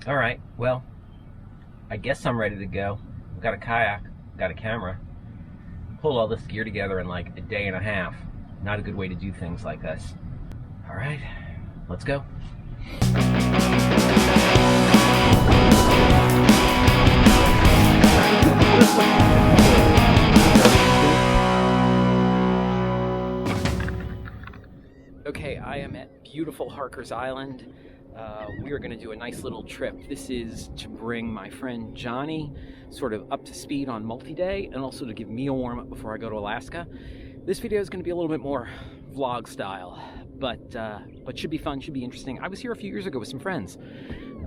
All right, well, I guess I'm ready to go. I've got a kayak, got a camera. Pull all this gear together in like a day and a half. Not a good way to do things like this. All right, let's go. Okay, I am at beautiful Harker's Island. We are going to do a nice little trip. This is to bring my friend Johnny sort of up to speed on multi-day and also to give me a warm-up before I go to Alaska. This video is going to be a little bit more vlog style, but should be fun, should be interesting. I was here a few years ago with some friends,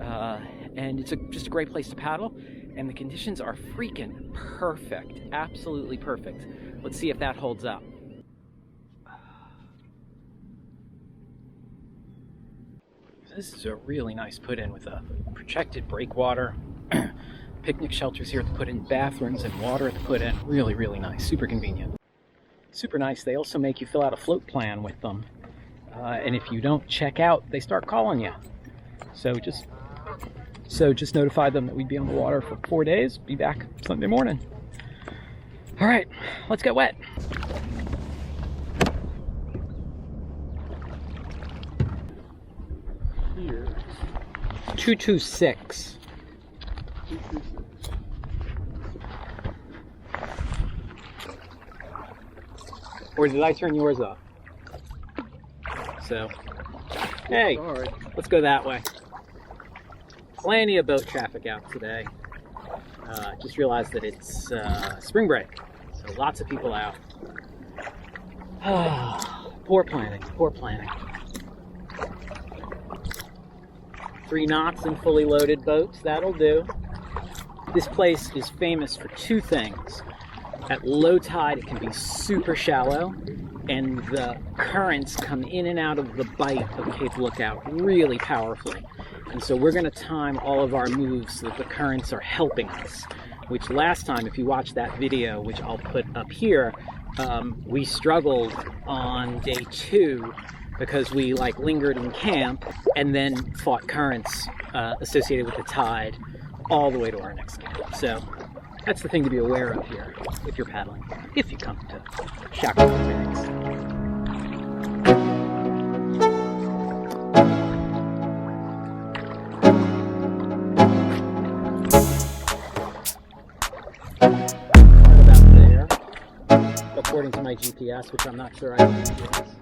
and it's just a great place to paddle, and the conditions are freaking perfect, absolutely perfect. Let's see if that holds up. This is a really nice put-in with a protected breakwater, picnic shelters here at the put-in, bathrooms and water at the put-in. Really, really nice, super convenient. Super nice. They also make you fill out a float plan with them. And if you don't check out, they start calling you. So just notify them that we'd be on the water for 4 days, be back Sunday morning. All right, let's get wet. Here. 226. Or did I turn yours off? So, hey, let's go that way. Plenty of boat traffic out today. Just realized that it's spring break, so lots of people out. Poor planning, poor planning. 3 knots and fully loaded boats, that'll do. This place is famous for 2 things. At low tide, it can be super shallow, and the currents come in and out of the bight of Cape Lookout really powerfully. And so we're going to time all of our moves so that the currents are helping us, which last time, if you watch that video, which I'll put up here, we struggled on day 2 because we lingered in camp and then fought currents associated with the tide all the way to our next camp. So that's the thing to be aware of here if you're paddling, if you come to Shackleford Banks. Right about there, according to my GPS, which I'm not sure I have GPS.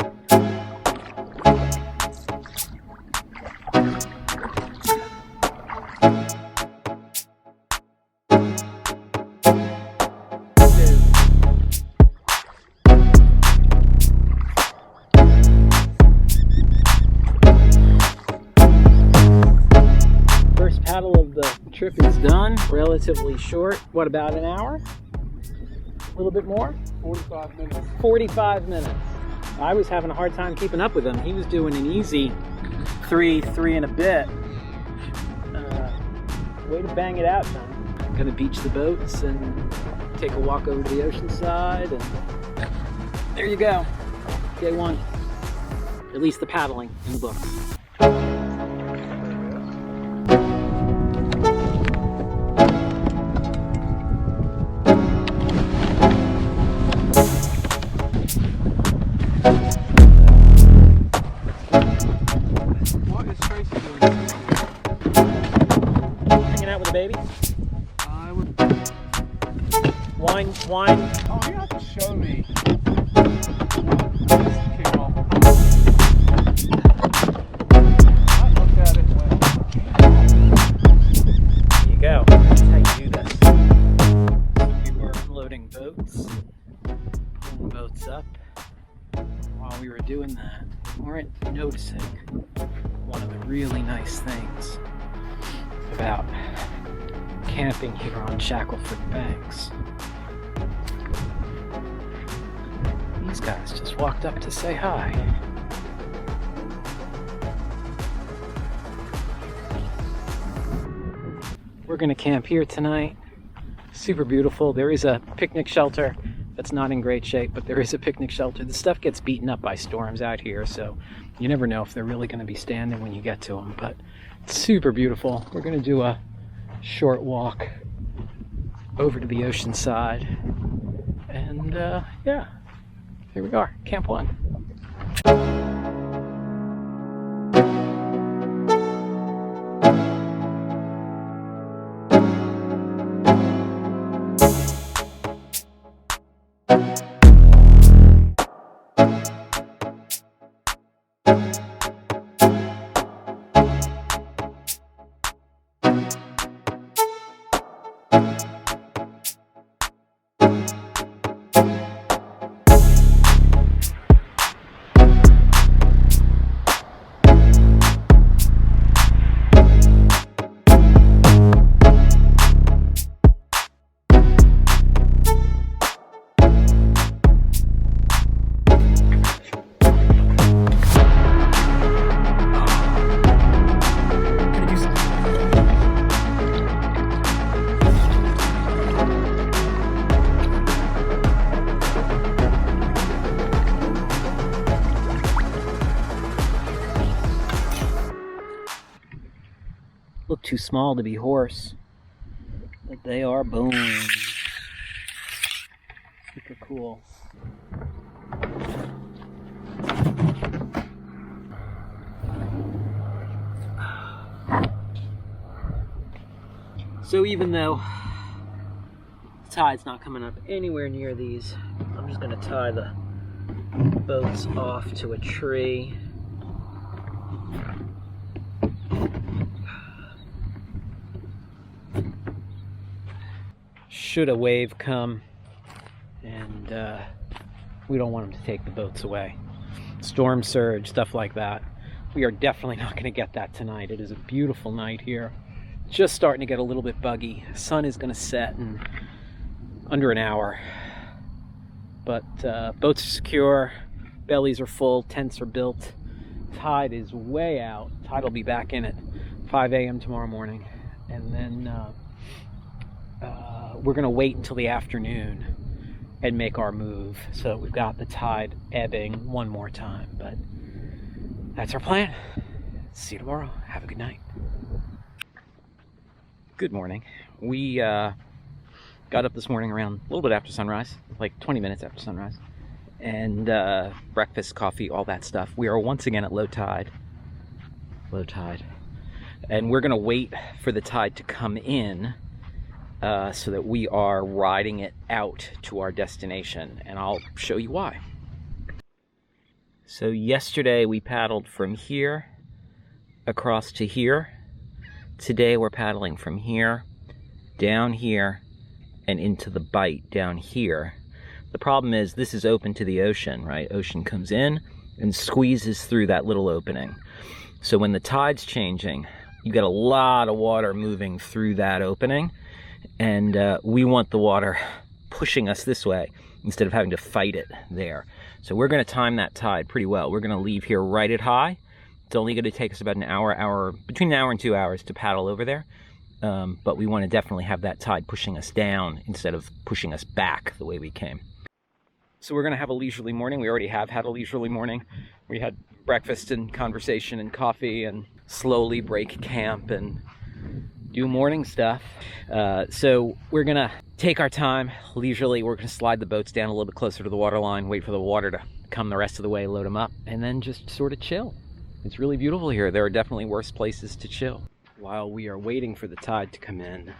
Paddle of the trip is done, relatively short. What, about an hour? A little bit more? 45 minutes. 45 minutes. I was having a hard time keeping up with him. He was doing an easy three and a bit. Way to bang it out, man. I'm gonna beach the boats and take a walk over to the ocean side, and there you go. Day 1. At least the paddling in the books. What is Tracy doing? Hanging out with the baby? I would. Wine. Oh, you have to show me. This came off. I looked at it and went. There you go. That's how you do this. So we were unloading boats, pulling boats up. While we were doing that, we weren't noticing one of the really nice things about camping here on Shackleford Banks. These guys just walked up to say hi. We're gonna camp here tonight. Super beautiful. There is a picnic shelter that's not in great shape, but there is a picnic shelter. The stuff gets beaten up by storms out here, so you never know if they're really going to be standing when you get to them, but it's super beautiful. We're going to do a short walk over to the ocean side, and yeah, here we are, Camp 1. Look too small to be horse, but they are boom. Super cool. So even though the tide's not coming up anywhere near these, I'm just gonna tie the boats off to a tree. Should a wave come, and we don't want them to take the boats away. Storm surge, stuff like that. We are definitely not going to get that tonight. It is a beautiful night here. Just starting to get a little bit buggy. Sun is going to set in under an hour. But boats are secure, bellies are full, tents are built. Tide is way out. Tide will be back in at 5 a.m. tomorrow morning. And then we're going to wait until the afternoon and make our move. So we've got the tide ebbing one more time, but that's our plan. See you tomorrow. Have a good night. Good morning. We got up this morning around a little bit after sunrise, like 20 minutes after sunrise, and breakfast, coffee, all that stuff. We are once again at low tide, and we're going to wait for the tide to come in so that we are riding it out to our destination, and I'll show you why. So yesterday we paddled from here across to here. Today we're paddling from here down here and into the bight down here. The problem is this is open to the ocean, right? Ocean comes in and squeezes through that little opening. So when the tide's changing, you get a lot of water moving through that opening, and we want the water pushing us this way instead of having to fight it there. So we're going to time that tide pretty well. We're going to leave here right at high. It's only going to take us about between an hour and 2 hours to paddle over there. But we want to definitely have that tide pushing us down instead of pushing us back the way we came. So we're going to have a leisurely morning. We already have had a leisurely morning. We had breakfast and conversation and coffee and slowly break camp and do morning stuff. So we're going to take our time leisurely. We're going to slide the boats down a little bit closer to the water line, wait for the water to come the rest of the way, load them up, and then just sort of chill. It's really beautiful here. There are definitely worse places to chill. While we are waiting for the tide to come in,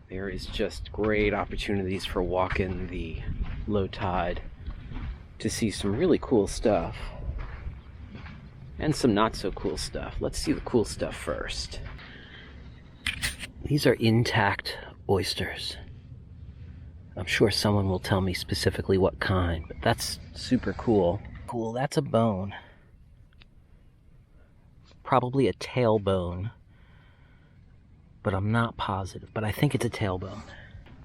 there is just great opportunities for walking the low tide to see some really cool stuff and some not so cool stuff. Let's see the cool stuff first. These are intact oysters. I'm sure someone will tell me specifically what kind, but that's super cool. Cool, that's a bone. Probably a tailbone, but I'm not positive, but I think it's a tailbone.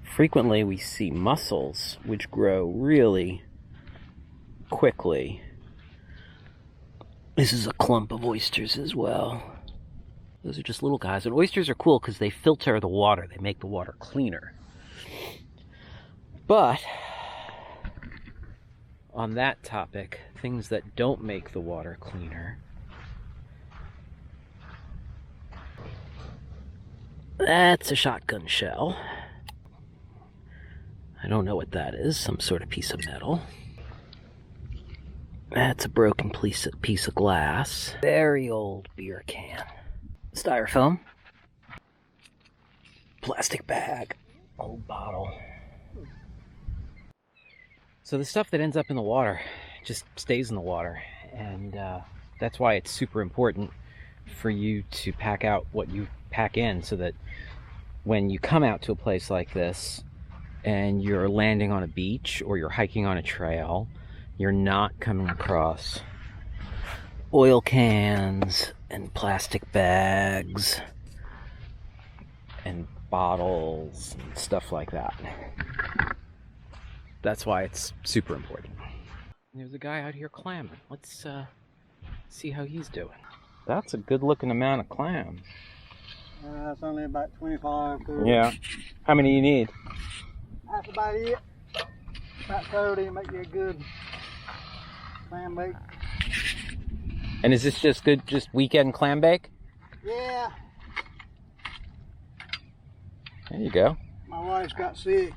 Frequently we see mussels, which grow really quickly. This is a clump of oysters as well. Those are just little guys. And oysters are cool because they filter the water. They make the water cleaner. But On that topic, things that don't make the water cleaner. That's a shotgun shell. I don't know what that is, some sort of piece of metal. That's a broken piece of glass. Very old beer can. Styrofoam. Plastic bag. Old bottle. So the stuff that ends up in the water just stays in the water, and that's why it's super important for you to pack out what you pack in, so that when you come out to a place like this and you're landing on a beach or you're hiking on a trail, you're not coming across oil cans and plastic bags and bottles and stuff like that. That's why it's super important. There's a guy out here clamming. Let's see how he's doing. That's a good looking amount of clams. It's only about 25. Yeah. How many you need? That's about it. About 30 make you a good clam bake. And is this just good, just weekend clam bake? Yeah. There you go. My wife's got sick.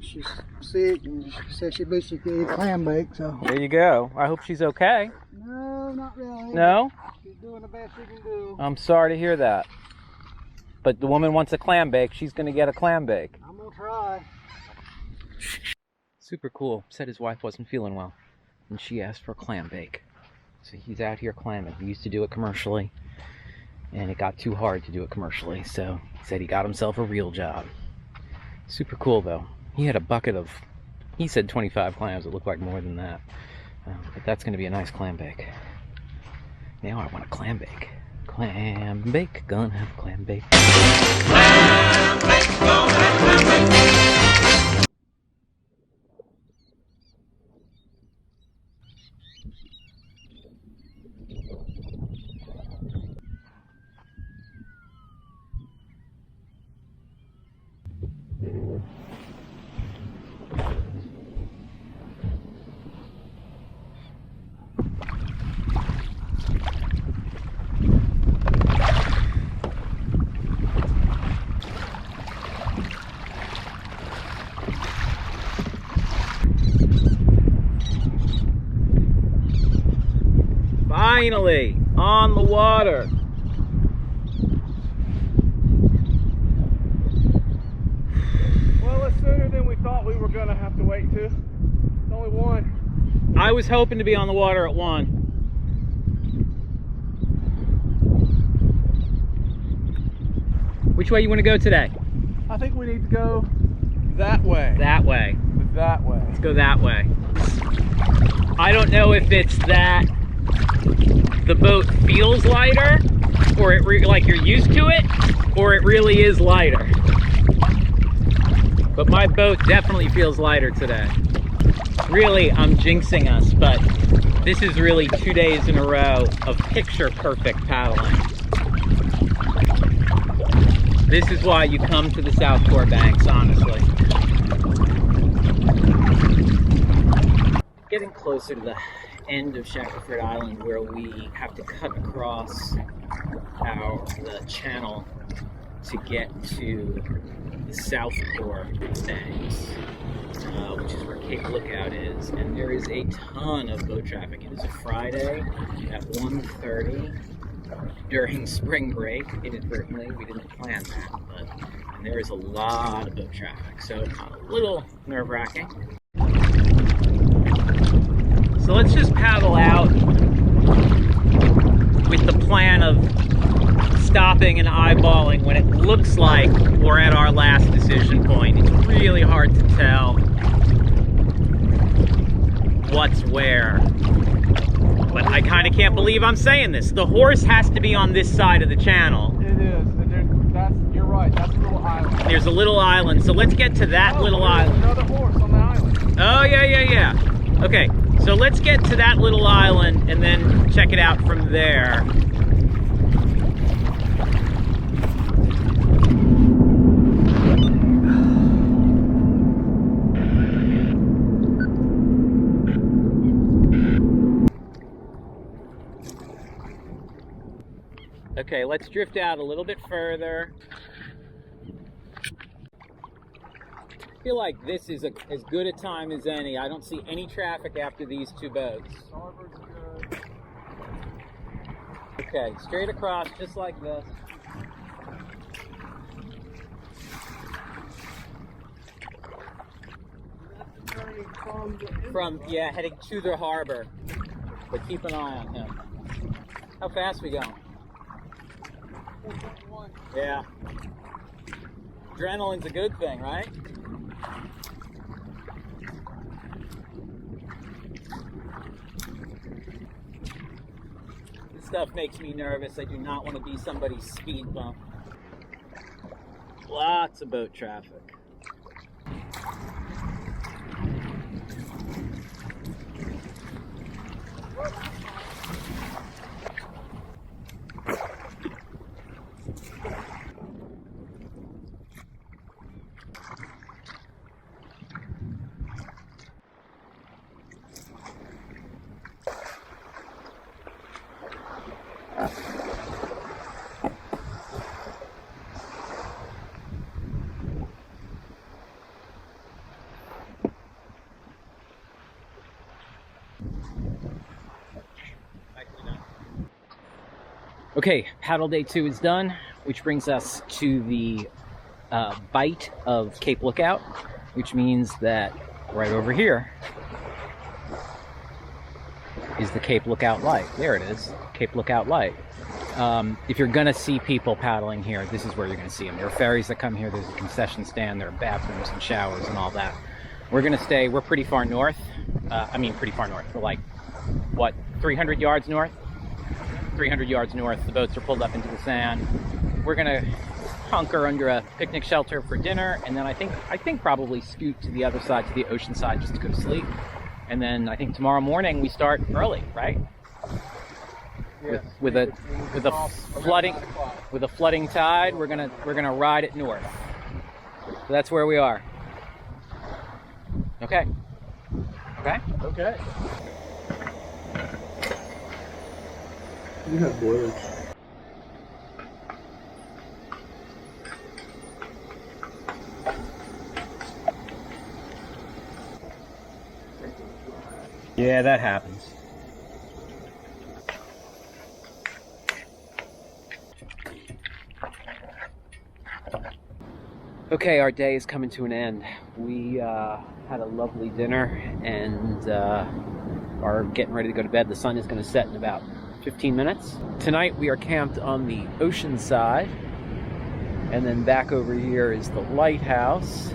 She's sick and she said she wished she could eat clam bake, so. There you go. I hope she's okay. No, not really. No? She's doing the best she can do. I'm sorry to hear that. But the woman wants a clam bake. She's going to get a clam bake. I'm going to try. Super cool. Said his wife wasn't feeling well, and she asked for a clam bake. So he's out here clamming. He used to do it commercially, and it got too hard to do it commercially, so he said he got himself a real job. Super cool, though. He had a bucket of, he said 25 clams. It looked like more than that. But that's going to be a nice clam bake. Now I want a clam bake. Clam bake, gonna have a clam bake. Clam bake, gonna have a clam bake. Finally, on the water. Well, it's sooner than we thought we were going to have to wait to. It's only 1. I was hoping to be on the water at 1. Which way you want to go today? I think we need to go that way. That way. That way. Let's go that way. I don't know if it's that the boat feels lighter, or like you're used to it, or it really is lighter. But my boat definitely feels lighter today. Really, I'm jinxing us, but this is really 2 days in a row of picture perfect paddling. This is why you come to the South Shore banks, honestly. Getting closer to the end of Shackleford Island, where we have to cut across the channel to get to the South Shore banks, which is where Cape Lookout is, and there is a ton of boat traffic. It is a Friday at 1:30 during spring break. Inadvertently, we didn't plan that, but there is a lot of boat traffic, so a little nerve-wracking. So let's just paddle out with the plan of stopping and eyeballing when it looks like we're at our last decision point. It's really hard to tell what's where. But I kind of can't believe I'm saying this. The horse has to be on this side of the channel. It is. And you're right. That's a little island. There's a little island. So let's get to that little island. Another horse on the island. Oh, yeah. Okay. So let's get to that little island and then check it out from there. Okay, let's drift out a little bit further. I feel like this is as good a time as any. I don't see any traffic after these two boats. Starboard's good. Okay, straight across, just like this. Yeah, heading to the harbor. But keep an eye on him. How fast we going? 4.1. Yeah. Adrenaline's a good thing, right? This stuff makes me nervous. I do not want to be somebody's speed bump. Lots of boat traffic. Okay, paddle day 2 is done, which brings us to the bight of Cape Lookout, which means that right over here is the Cape Lookout Light. There it is, Cape Lookout Light. If you're gonna see people paddling here, this is where you're gonna see them. There are ferries that come here, there's a concession stand, there are bathrooms and showers and all that. We're pretty far north. Pretty far north. We're like, what, 300 yards north? 300 yards north. The boats are pulled up into the sand. We're gonna hunker under a picnic shelter for dinner, and then I think probably scoot to the other side, to the ocean side, just to go to sleep. And then I think tomorrow morning we start early, right? Yes. With a flooding tide, we're gonna ride it north. So that's where we are. Okay. Okay. Okay. You have boilers. Yeah, that happens. Okay, our day is coming to an end. We had a lovely dinner and are getting ready to go to bed. The sun is going to set in about 15 minutes. Tonight we are camped on the ocean side, and then back over here is the lighthouse.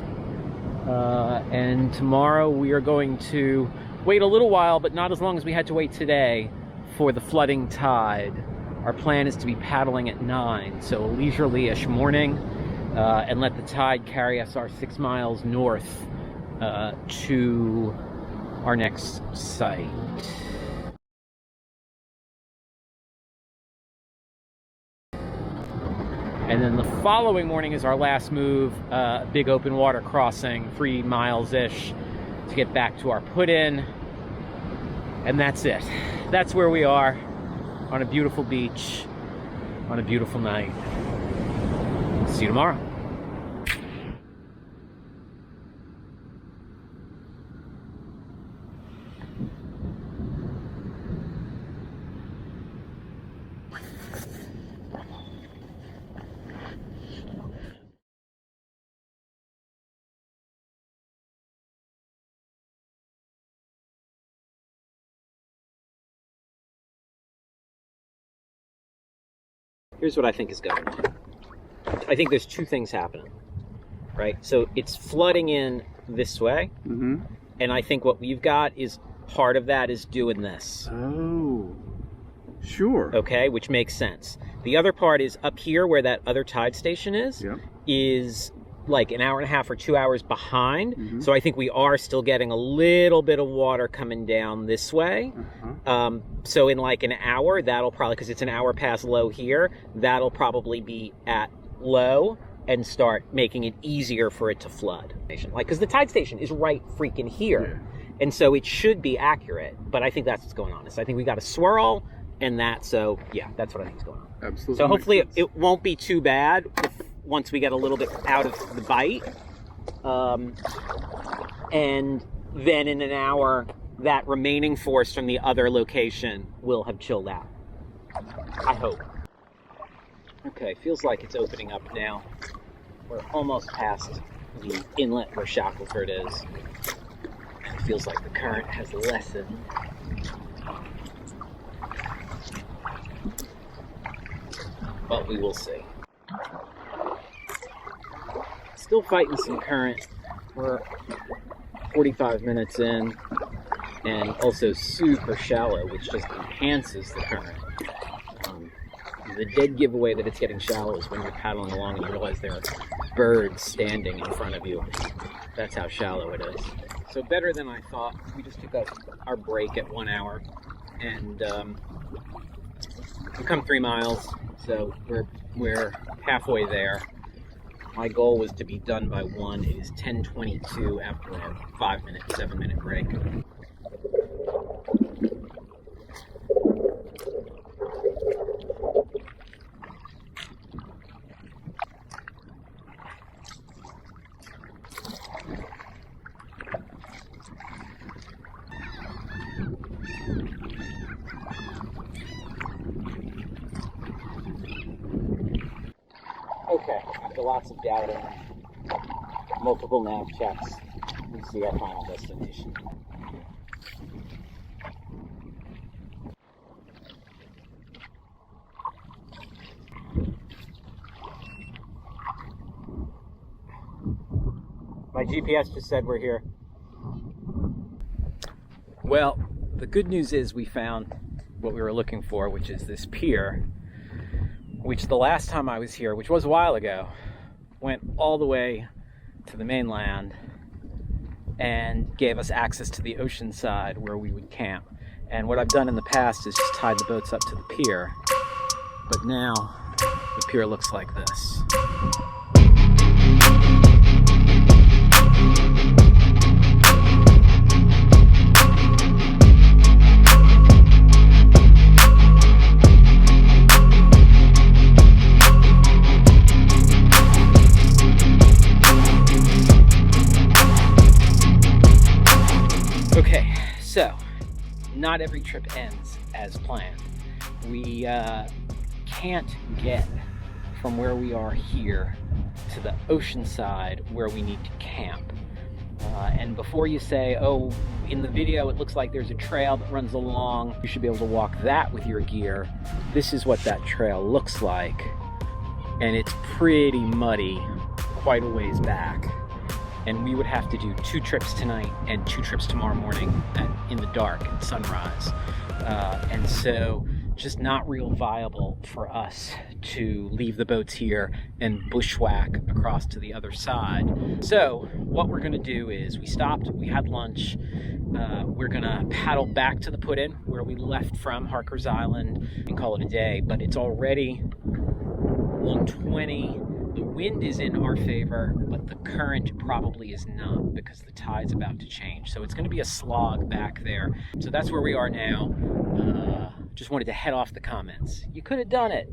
And tomorrow we are going to wait a little while, but not as long as we had to wait today, for the flooding tide. Our plan is to be paddling at 9, so a leisurely-ish morning, and let the tide carry us our 6 miles north to our next site. And then the following morning is our last move, big open water crossing, 3 miles-ish to get back to our put-in. And that's it. That's where we are, on a beautiful beach, on a beautiful night. See you tomorrow. Here's what I think is going on. I think there's 2 things happening, right? So it's flooding in this way, and I think what we've got is part of that is doing this. Oh, sure. Okay, which makes sense. The other part is up here where that other tide station is, Yep. is like an hour and a half or 2 hours behind. So I think we are still getting a little bit of water coming down this way. So in like an hour, that'll probably, because it's an hour past low here, that'll probably be at low and start making it easier for it to flood. Like, because the tide station is right freaking here. And so it should be accurate, but I think that's what's going on. Is I think we got a swirl, and that. So yeah, that's what I think is going on. Absolutely. So hopefully it won't be too bad once we get a little bit out of the bite. And then in an hour, that remaining force from the other location will have chilled out. I hope. Okay, feels like it's opening up now. We're almost past the inlet where Shackleford is. It feels like the current has lessened. But we will see. Still fighting some current. We're 45 minutes in, and also super shallow, which just enhances the current. The dead giveaway that it's getting shallow is when you're paddling along and you realize there are birds standing in front of you. That's how shallow it is. So better than I thought. We just took our break at 1 hour, and we've come 3 miles, so we're halfway there. My goal was to be done by 1. It is 10:22 after our 7-minute break. Okay, after lots of doubting, multiple nav checks, we see our final destination. My GPS just said we're here. Well, the good news is we found what we were looking for, which is this pier, which the last time I was here, which was a while ago, went all the way to the mainland and gave us access to the ocean side where we would camp. And what I've done in the past is just tied the boats up to the pier. But now the pier looks like this. Okay, so not every trip ends as planned. We can't get from where we are here to the ocean side where we need to camp. And before you say, oh, in the video it looks like there's a trail that runs along, you should be able to walk that with your gear. This is what that trail looks like. And it's pretty muddy quite a ways back. And we would have to do 2 trips tonight and 2 trips tomorrow morning in the dark at sunrise. And so just not real viable for us to leave the boats here and bushwhack across to the other side. So what we're gonna do is we stopped, we had lunch, we're gonna paddle back to the put-in where we left from Harker's Island and call it a day, but it's already 1:20. The wind is in our favor, but the current probably is not because the tide's about to change. So it's going to be a slog back there. So that's where we are now. Just wanted to head off the comments. You could have done it.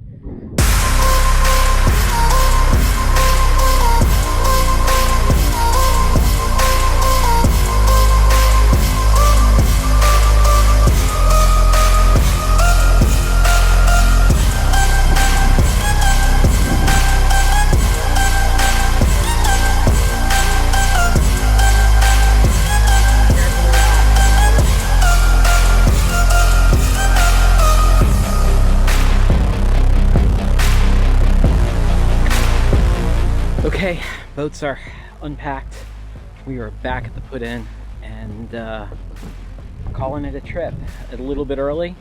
Okay, boats are unpacked. We are back at the put-in and calling it a trip. A little bit early,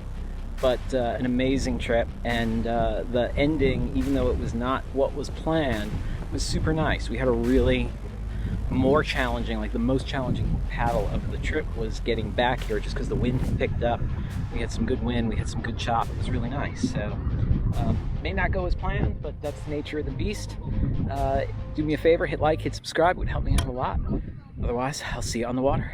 but an amazing trip. And the ending, even though it was not what was planned, was super nice. We had a really more challenging, like the most challenging paddle of the trip was getting back here just because the wind picked up. We had some good wind, we had some good chop. It was really nice. So may not go as planned, but that's the nature of the beast. Do me a favor, hit like, hit subscribe. It would help me out a lot. Otherwise, I'll see you on the water.